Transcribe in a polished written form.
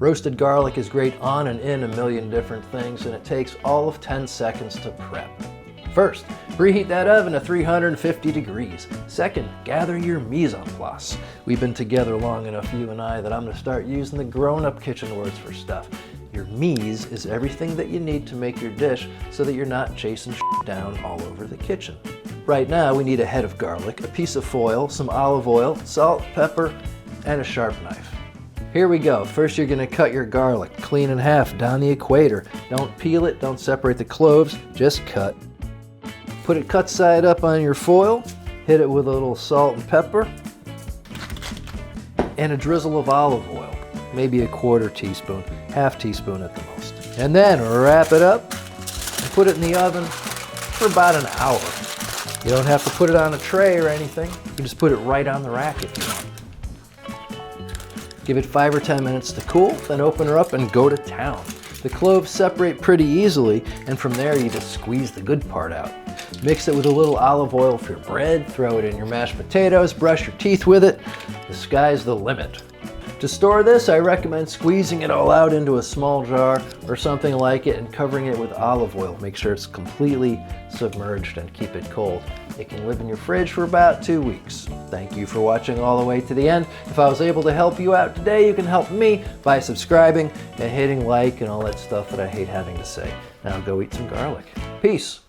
Roasted garlic is great on and in a million different things, and it takes all of 10 seconds to prep. First, preheat that oven to 350 degrees. Second, gather your mise en place. We've been together long enough, you and I, that I'm going to start using the grown-up kitchen words for stuff. Your mise is everything that you need to make your dish so that you're not chasing shit down all over the kitchen. Right now, we need a head of garlic, a piece of foil, some olive oil, salt, pepper, and a sharp knife. Here we go. First, you're going to cut your garlic clean in half down the equator. Don't peel it, don't separate the cloves, just cut. Put it cut side up on your foil, hit it with a little salt and pepper, and a drizzle of olive oil, maybe a quarter teaspoon, half teaspoon at the most. And then wrap it up and put it in the oven for about an hour. You don't have to put it on a tray or anything. You can just put it right on the rack if you want. Give it 5 or 10 minutes to cool, then open her up and go to town. The cloves separate pretty easily, and from there you just squeeze the good part out. Mix it with a little olive oil for your bread, throw it in your mashed potatoes, brush your teeth with it. The sky's the limit. To store this, I recommend squeezing it all out into a small jar or something like it and covering it with olive oil. Make sure it's completely submerged and keep it cold. It can live in your fridge for about 2 weeks. Thank you for watching all the way to the end. If I was able to help you out today, you can help me by subscribing and hitting like and all that stuff that I hate having to say. Now go eat some garlic. Peace.